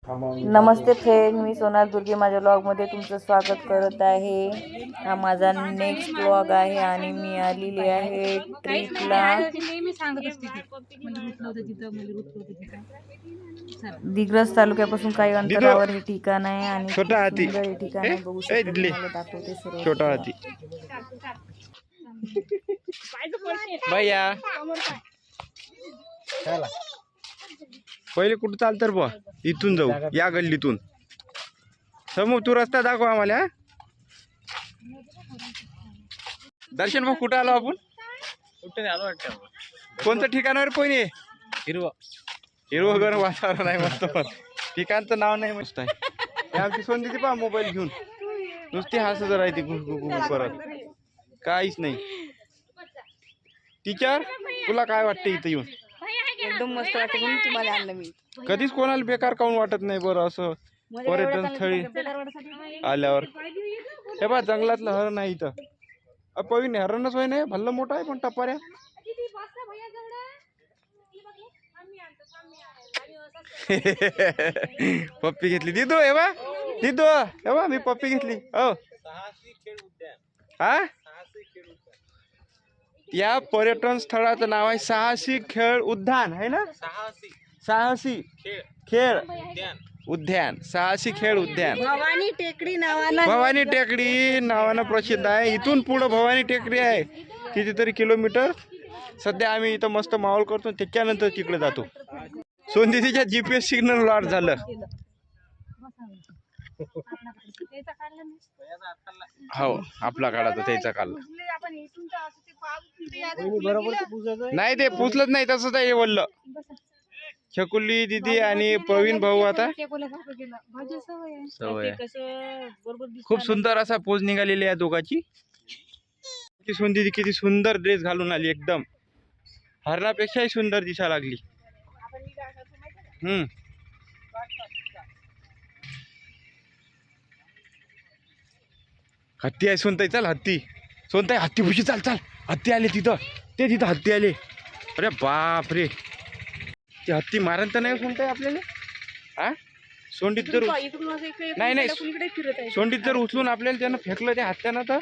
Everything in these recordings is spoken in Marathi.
नमस्ते फ्रेंड, मी सोनाल दुर्गे माझ्या ब्लॉगमध्ये तुमचं स्वागत करत आहे. हा माझा नेक्स्ट ब्लॉग आहे आणि मी आलेली आहे ट्रिपला. दिग्रस तालुक्यापासून काही अंतरावर हे ठिकाण आहे आणि खूप सुंदर हे ठिकाण आहे. बघू शकता, तुम्हाला दाखवते सर्व. छोटा हाती भैया पहिले कुठं चालतं बुवा, इथून जाऊ या गल्लीतून. समोर तू रस्ता दाखव आम्हाला. दर्शन भाऊ कुठं आलो आपण? कुठे आलो वाटतं. कोणतं ठिकाणावर कोणी आहे? हिरवं वातावरण आहे मस्त, पण ठिकाणचं नाव नाही मस्त आहे. हे आमची सोनदीदी पहा मोबाईल घेऊन नुसती हसत राहते गुगु परत, काहीच नाही. टीचर तुला काय वाटतं इथं येऊन? एकदम मस्त वाटतं म्हणून तुम्हाला आणलं मी. कधीच कोणाला बेकार काऊन वाटत नाही बरं असं पर्यटन स्थळी आल्यावर. हे बा जंगलातलं हरण आहे इथं. पवीन हरणच होय नाही, भल्लं मोठं आहे पण टपाऱ्या. पप्पी घेतली दिदू. हे बा दिदू, हे बा मी पप्पी घेतली. हो हा, या पर्यटन स्थळाचं नाव आहे साहसी खेळ उद्यान आहे ना. साहसी खेळ उद्यान, साहसी खेळ उद्यान. भवानी टेकडी नावानं प्रसिद्ध आहे. इथून पुढं भवानी टेकडी आहे कितीतरी किलोमीटर. सध्या आम्ही इथं मस्त माहोल करतो, त्याच्यानंतर तिकडे जातो. सोनदीदीच्या GPS सिग्नल लॉट झालं. हो आपला काढायचा त्याचा काढला नाही, ते पुसलंच नाही तसंच आहे वल्ल. छकुली दीदी आणि प्रवीण भाऊ आता सवय. खूप सुंदर असा पोज निघालेली आहे दोघांची. सोनदीदी किती सुंदर ड्रेस घालून आली, एकदम हरणापेक्षाही सुंदर दिसायला लागली. हत्ती आहे सोनताई, चल हत्ती. सोनताई हत्ती भुशी, चाल चाल. हत्ती आले तिथं, ते तिथं हत्ती आले. अरे बाप रे, ते हत्ती मारण तर नाही सोनताई आपल्याला? हा, सोंडीत जर नाही सोंडीत जर उचलून आपल्याला त्यानं फेकलं त्या हत्यानं तर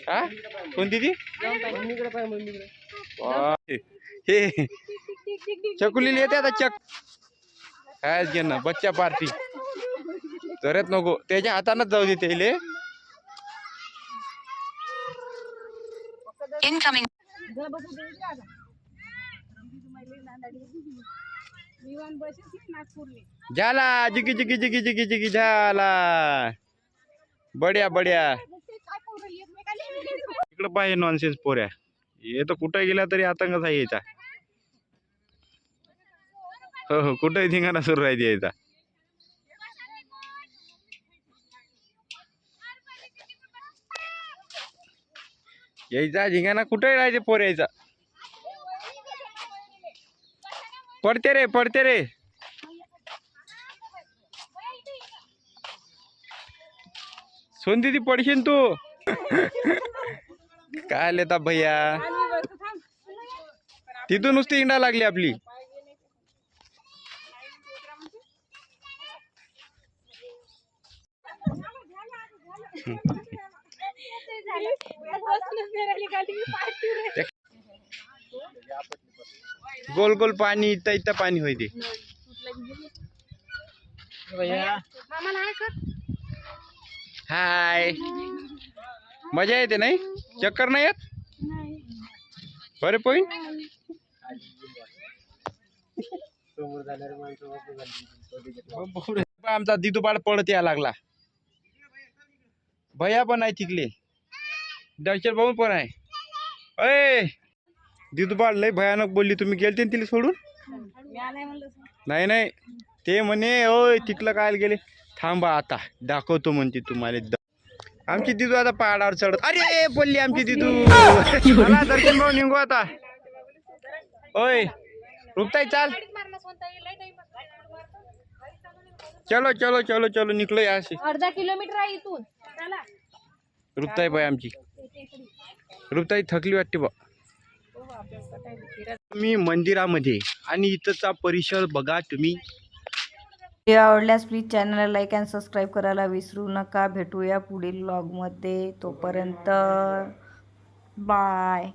हा कोणती ती हे चकुलीला येते आता चक काय घेणं बच्चा पार्टी करत नको, त्याच्या हातानच जाऊ दे त्याले. Incoming. झाला जिगी जिगी जिगी जिगी जिगी झाला. बढिया बढिया. इकडं पाहिजे नॉनसेन्स पोऱ्या. हे तर कुठे गेला तरी आतंकच आहे याचा. हो हो, कुठेही धिंगाणा सुरू राहते याचा. यायचा धिंगाणा कुठेही राहते पोऱ्याचा. पडते रे पडते रे. सोनदीदी पडशील तू. काय लेता भैया, तिथून नुसती इंडा लागली आपली. गोल गोल पाणी, इथं इथं पाणी होते. हाय, मजा येते नाही? चक्कर नाही येत? बरे पोईन आमचा दिदूबाळ पळत यायला लागला. भैया पण आहे तिकले, दर्शन भाऊ पण आहे. अय दिदूबाळ लय भयानक बोलली. तुम्ही गेलते तिला सोडून? नाही नाही, ते म्हणे ओय तिकलं काय गेले. थांबा आता दाखवतो म्हणते तुम्हाला. आमची दिदू आता पहाडावर चढत. अरे बोलली आमची दिदू. दर्शन भाऊ निघू आता. ओय रुपताई चाल. चलो चलो चलो चलो निघलो याशी. अर्धा किलोमीटर आहे इथून. रुपताई बाई आमची. रुपताई थकली वाटते बा. मी मंदिरामध्ये आणि इथंचा परिसर बघा तुम्ही. व्हिडिओ आवडल्यास प्लीज चॅनलला लाईक अँड सबस्क्राईब करायला विसरू नका. भेटूया पुढील व्लॉगमध्ये. तोपर्यंत बाय.